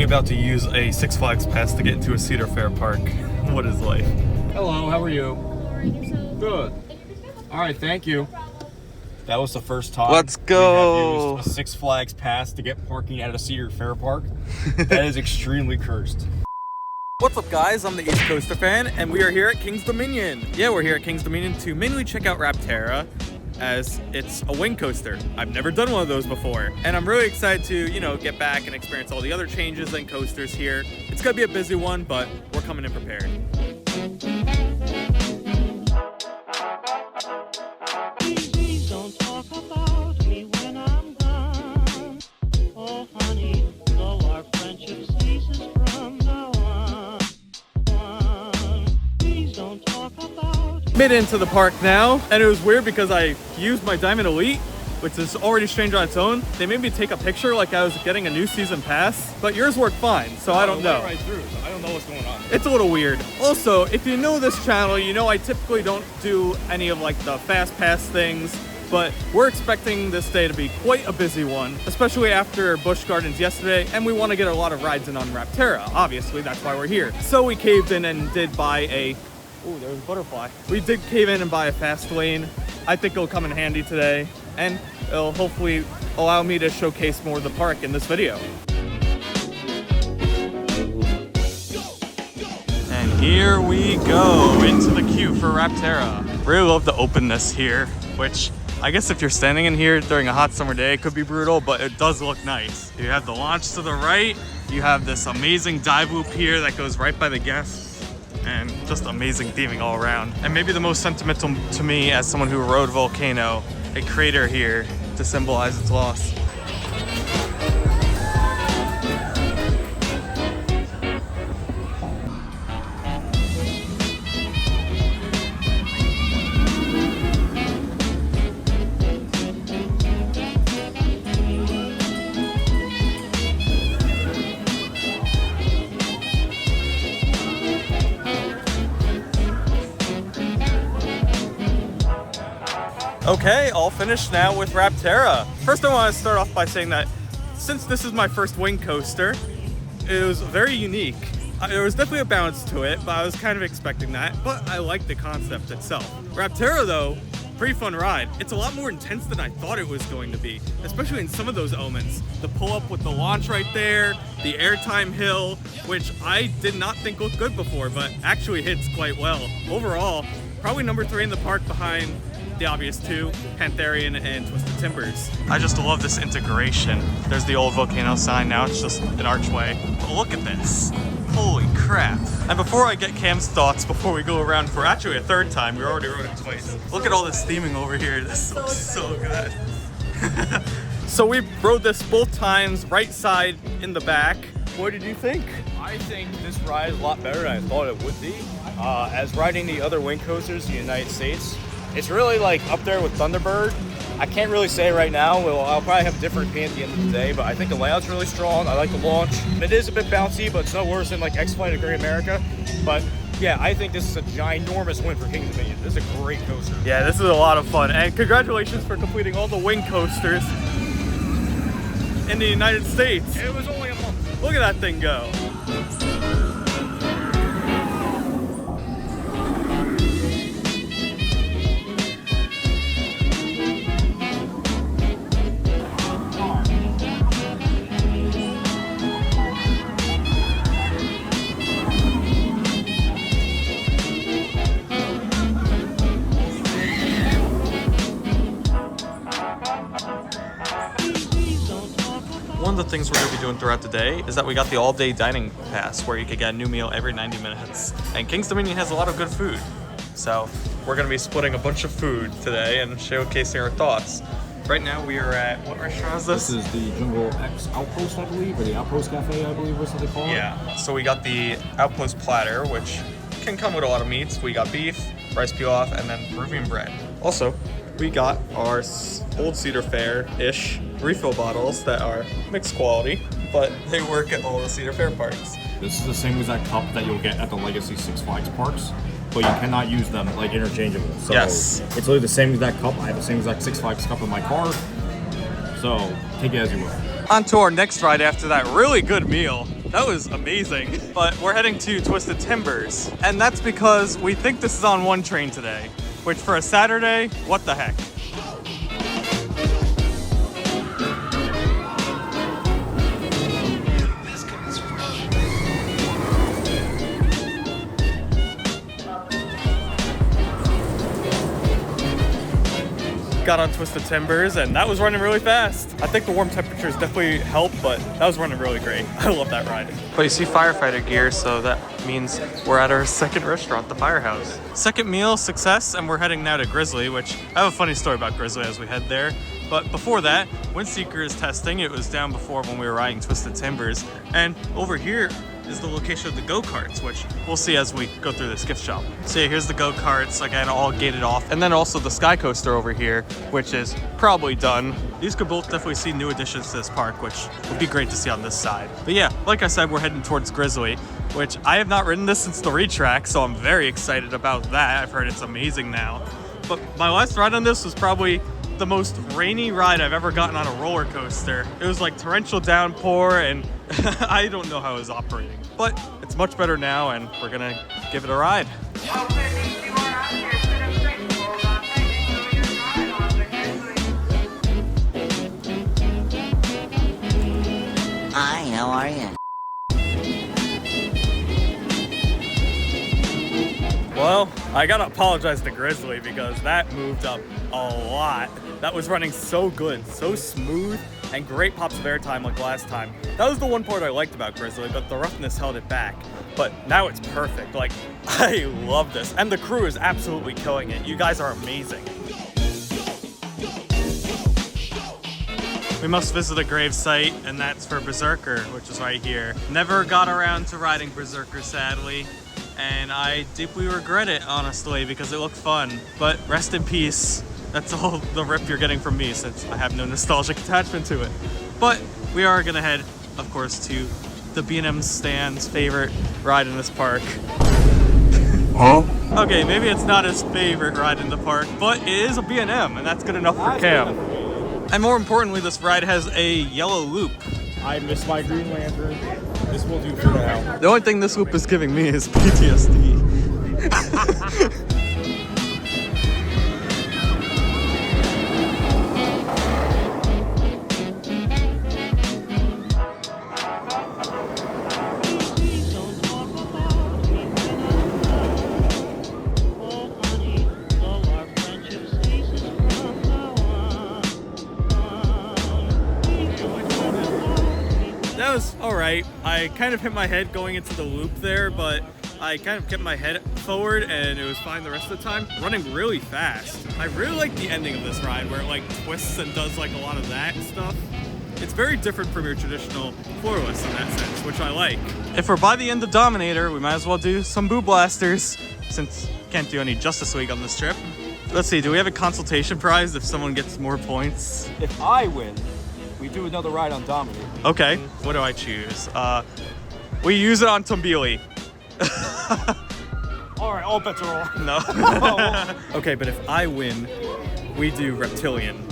currently about to use a Six Flags pass to get into a Cedar Fair park. What is life? Hello, how are you? Good. All right, thank you. That was the first time Let's go. we have used a Six Flags pass to get parking at a Cedar Fair park. That is extremely cursed. What's up, guys? I'm the East Coaster fan, and we are here at King's Dominion. Yeah, we're here at King's Dominion to mainly check out Rapterra, as it's a wing coaster. I've never done one of those before, and I'm really excited to, you know, get back and experience all the other changes and coasters here. It's gonna be a busy one, but we're coming in prepared. Please don't talk about me when I'm gone. Oh, honey, though our friendship ceases from now on. Please don't talk about Made it into the park now, and it was weird because I used my Diamond Elite, which is already strange on its own. They made me take a picture like I was getting a new season pass, but yours worked fine, so I don't know. Right through, so I don't know what's going on. It's a little weird. Also, if you know this channel, you know I typically don't do any of like the fast pass things, but we're expecting this day to be quite a busy one, especially after Busch Gardens yesterday, and we want to get a lot of rides in on Rapterra. Obviously, that's why we're here. So we caved in and did buy a... Oh, there's a butterfly. We did cave in and buy a fast lane. I think it'll come in handy today, and it'll hopefully allow me to showcase more of the park in this video. And here we go into the queue for Rapterra. Really love the openness here, which I guess if you're standing in here during a hot summer day, it could be brutal, but it does look nice. You have the launch to the right, you have this amazing dive loop here that goes right by the guests, and just amazing theming all around. And maybe the most sentimental to me as someone who rode Volcano, a crater here to symbolize its loss. Okay, all finished now with Rapterra. First, I want to start off by saying that since this is my first wing coaster, it was very unique. There was definitely a bounce to it, but I was kind of expecting that, but I like the concept itself. Rapterra, though, pretty fun ride. It's a lot more intense than I thought it was going to be, especially in some of those elements. The pull-up with the launch right there, the airtime hill, which I did not think looked good before, but actually hits quite well. Overall, probably number 3 in the park behind the obvious 2, Pantherian and Twisted Timbers. I just love this integration. There's the old Volcano sign, now it's just an archway. But look at this. Holy crap. And before I get Cam's thoughts, before we go around for actually a 3rd time, we already rode it twice. Look at all this theming over here. This looks so good. So we rode this both times, right side in the back. What did you think? I think this ride is a lot better than I thought it would be. As riding the other wing coasters in the United States, it's really like up there with Thunderbird. I can't really say right now. I'll probably have a different opinion at the end of the day, but I think the layout's really strong. I like the launch. It is a bit bouncy, but it's no worse than like X-Flight of Great America. But yeah, I think this is a ginormous win for King's Dominion. This is a great coaster. Yeah, this is a lot of fun. And congratulations for completing all the wing coasters in the United States. It was only a month. Look at that thing go. One of the things we're going to be doing throughout the day is that we got the all-day dining pass where you could get a new meal every 90 minutes. And King's Dominion has a lot of good food. So we're going to be splitting a bunch of food today and showcasing our thoughts. Right now we are at, what restaurant is this? This is the Jungle X Outpost, I believe, or the Outpost Cafe, I believe is what they call it. Yeah, so we got the Outpost platter, which can come with a lot of meats. We got beef, rice pilaf, and then Peruvian bread. Also, we got our old Cedar Fair-ish refill bottles that are mixed quality, but they work at all the Cedar Fair parks. This is the same exact cup that you'll get at the Legacy Six Flags parks, but you cannot use them like interchangeable. So yes. It's literally the same exact cup. I have the same exact Six Flags cup in my car, so take it as you will. On to our next ride after that really good meal. That was amazing. But we're heading to Twisted Timbers, and that's because we think this is on one train today, which for a Saturday, what the heck? Got on Twisted Timbers, and that was running really fast. I think the warm temperatures definitely helped, but that was running really great. I love that ride. But you see firefighter gear, so that means we're at our second restaurant, the Firehouse. Second meal, success, and we're heading now to Grizzly, which I have a funny story about Grizzly as we head there. But before that, Windseeker is testing. It was down before when we were riding Twisted Timbers. And over here is the location of the go-karts, which we'll see as we go through this gift shop. So yeah, here's the go-karts, again, all gated off. And then also the Sky Coaster over here, which is probably done. These could both definitely see new additions to this park, which would be great to see on this side. But yeah, like I said, we're heading towards Grizzly, which I have not ridden this since the retrack, so I'm very excited about that. I've heard it's amazing now. But my last ride on this was probably the most rainy ride I've ever gotten on a roller coaster. It was like torrential downpour, and I don't know how it was operating. But it's much better now, and we're gonna give it a ride. Hi, how are you? Well, I gotta apologize to Grizzly because that moved up a lot. That was running so good, so smooth, and great pops of airtime like last time. That was the one part I liked about Grizzly, but the roughness held it back. But now it's perfect. Like, I love this. And the crew is absolutely killing it. You guys are amazing. We must visit a grave site, and that's for Berserker, which is right here. Never got around to riding Berserker, sadly. And I deeply regret it, honestly, because it looked fun. But rest in peace. That's all the rip you're getting from me, since I have no nostalgic attachment to it. But we are gonna head, of course, to the B&M Stan's favorite ride in this park. Huh? Okay, maybe it's not his favorite ride in the park, but it is a B&M, and that's good enough for Cam. And more importantly, this ride has a yellow loop. I miss my Green Lantern. This will do for now. The only thing this loop is giving me is PTSD. That was alright. I kind of hit my head going into the loop there, but I kind of kept my head forward and it was fine the rest of the time. Running really fast. I really like the ending of this ride where it like twists and does like a lot of that stuff. It's very different from your traditional floorless in that sense, which I like. If we're by the end of Dominator, we might as well do some Boo Blasters since can't do any Justice League on this trip. Let's see, do we have a consultation prize if someone gets more points? If I win, we do another ride on Dominator. Okay, what do I choose? We use it on Tumbili. Alright, all bets are off. No. Okay, but if I win, we do Reptilian.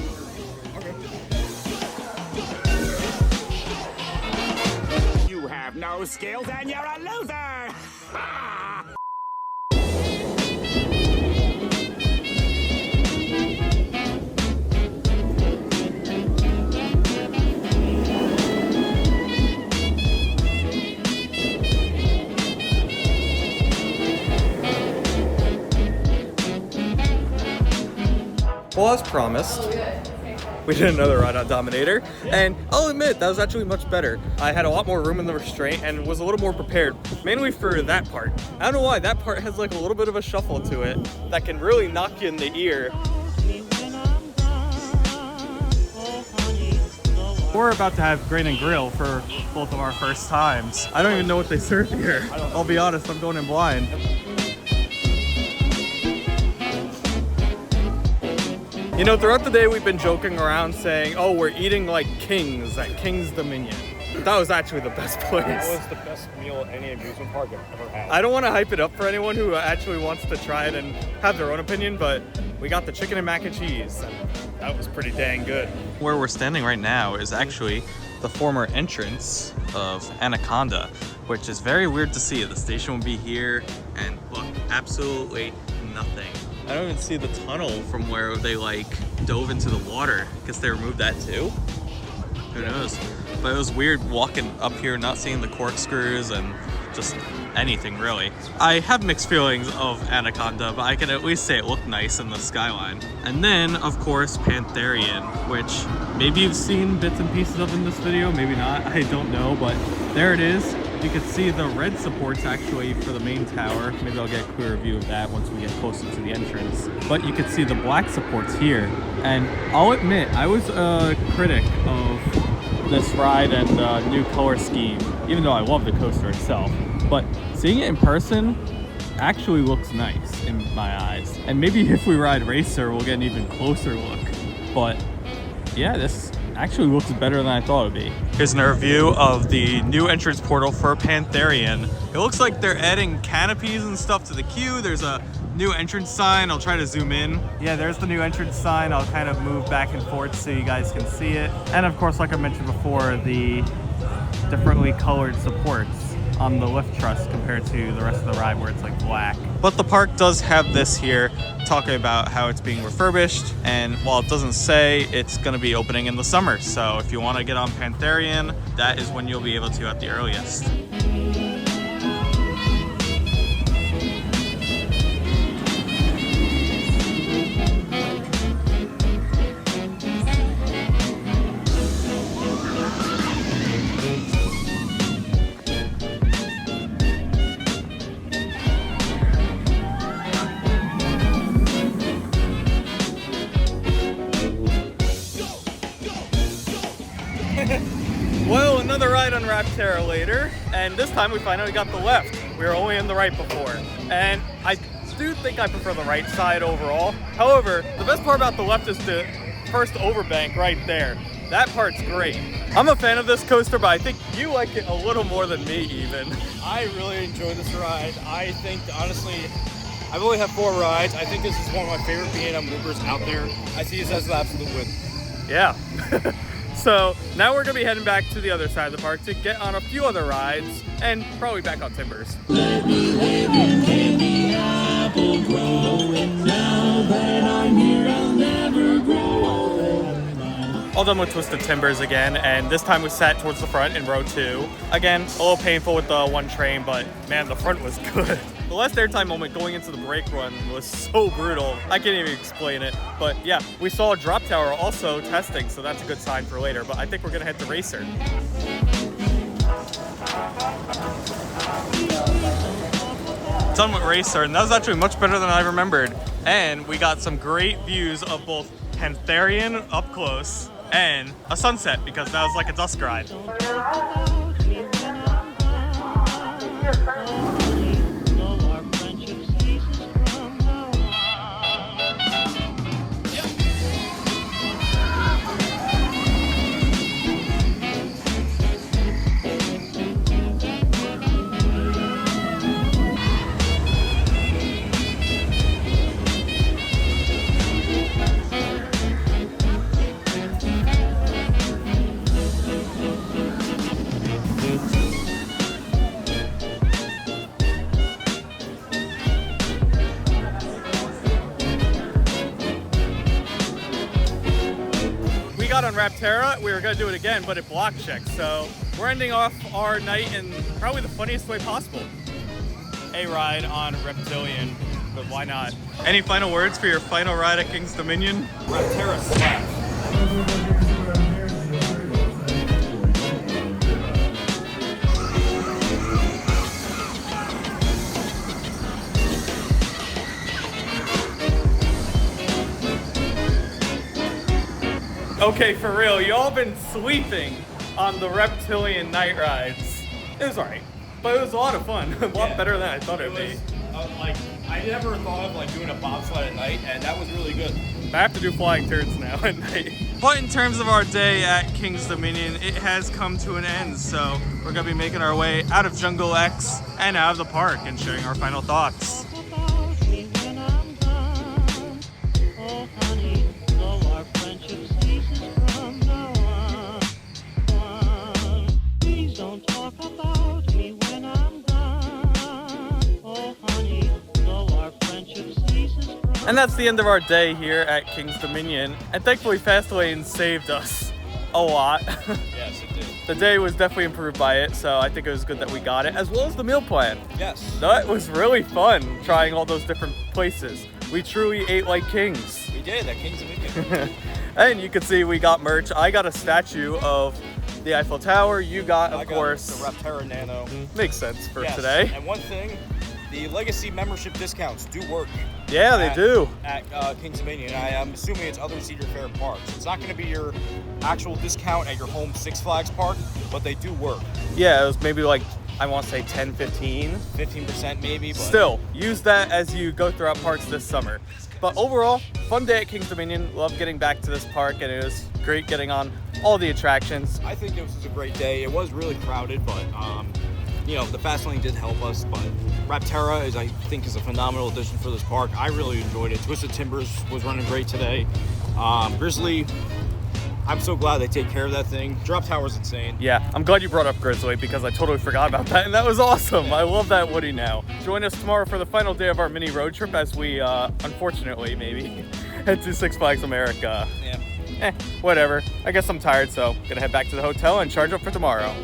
Okay. You have no skills and you're a loser! Well, as promised, we did another ride on Dominator, and I'll admit, that was actually much better. I had a lot more room in the restraint and was a little more prepared, mainly for that part. I don't know why, that part has like a little bit of a shuffle to it that can really knock you in the ear. We're about to have Grain and Grill for both of our first times. I don't even know what they serve here. I'll be honest, I'm going in blind. You know, throughout the day we've been joking around saying, oh, we're eating like kings at King's Dominion. That was actually the best place. That was the best meal at any amusement park I've ever had. I don't want to hype it up for anyone who actually wants to try it and have their own opinion, but we got the chicken and mac and cheese, and that was pretty dang good. Where we're standing right now is actually the former entrance of Anaconda, which is very weird to see. The station will be here, and look, absolutely nothing. I don't even see the tunnel from where they like dove into the water. Guess they removed that too? Who knows? But it was weird walking up here, not seeing the corkscrews and just anything really. I have mixed feelings of Anaconda, but I can at least say it looked nice in the skyline. And then, of course, Pantherian, which maybe you've seen bits and pieces of in this video, maybe not, I don't know, but there it is. You can see the red supports actually for the main tower. Maybe I'll get a clearer view of that once we get closer to the entrance. But you can see the black supports here. And I'll admit, I was a critic of this ride and the new color scheme, even though I love the coaster itself. But seeing it in person actually looks nice in my eyes. And maybe if we ride Racer, we'll get an even closer look. But yeah, this actually looks better than I thought it would be. Here's another view of the new entrance portal for Pantherian. It looks like they're adding canopies and stuff to the queue. There's a new entrance sign. I'll try to zoom in. Yeah, there's the new entrance sign. I'll kind of move back and forth so you guys can see it. And of course, like I mentioned before, the differently colored supports on the lift truss compared to the rest of the ride where it's like black. But the park does have this here talking about how it's being refurbished, and while it doesn't say, it's going to be opening in the summer. So if you want to get on Pantherian, that is when you'll be able to at the earliest. Well, another ride on Rapterra later, and this time we finally got the left. We were only in the right before, and I do think I prefer the right side overall. However, the best part about the left is the first overbank right there. That part's great. I'm a fan of this coaster, but I think you like it a little more than me even. I really enjoy this ride. I think, honestly, I've only had 4 rides. I think this is one of my favorite B&M loopers out there. I see this as the absolute win. Yeah. So now we're gonna be heading back to the other side of the park to get on a few other rides and probably back on Timbers. All done with Twisted Timbers again, and this time we sat towards the front in row 2. Again, a little painful with the one train, but man, the front was good. The last airtime moment going into the brake run was so brutal. I can't even explain it. But yeah, we saw a drop tower also testing, so that's a good sign for later. But I think we're gonna head to Racer. Done with Racer, and that was actually much better than I remembered. And we got some great views of both Pantherian up close and a sunset, because that was like a dusk ride. On Rapterra, we were gonna do it again, but it block checked. So we're ending off our night in probably the funniest way possible. A ride on Reptilian, but why not? Any final words for your final ride at King's Dominion? Rapterra slash. Okay, for real, y'all been sleeping on the Reptilian night rides. It was alright, but it was a lot of fun. A lot better than I thought it would be. Like, I never thought of like doing a bobsled at night, and that was really good. I have to do flying turns now at night. But in terms of our day at King's Dominion, it has come to an end. So we're gonna be making our way out of Jungle X and out of the park and sharing our final thoughts. Honey, so our friendship ceases from now on. And that's the end of our day here at King's Dominion. And thankfully, Fastlane saved us a lot. Yes, it did. The day was definitely improved by it, so I think it was good that we got it, as well as the meal plan. Yes. That was really fun, trying all those different places. We truly ate like kings. We did at King's Dominion. And you can see we got merch. I got a statue of the Eiffel Tower. You got, of course, the Rapterra Nano. Makes sense for Yes. today. And one thing, the legacy membership discounts do work. Yeah, they do. At King's Dominion. I'm assuming it's other Cedar Fair parks. It's not going to be your actual discount at your home Six Flags park, but they do work. Yeah, it was maybe like, I want to say 10, 15. 15% maybe, but Still, use that as you go throughout parks this summer. But overall, fun day at King's Dominion. Love getting back to this park, and it was great getting on all the attractions. I think this was a great day. It was really crowded, but you know, the Fastlane did help us. But Rapterra I think is a phenomenal addition for this park. I really enjoyed it. Twisted Timbers was running great today. Grizzly, I'm so glad they take care of that thing. Drop Tower's insane. Yeah, I'm glad you brought up Grizzly because I totally forgot about that, and that was awesome. I love that Woody now. Join us tomorrow for the final day of our mini road trip as we, unfortunately, maybe, head to Six Flags America. Yeah. Whatever. I guess I'm tired, so gonna head back to the hotel and charge up for tomorrow.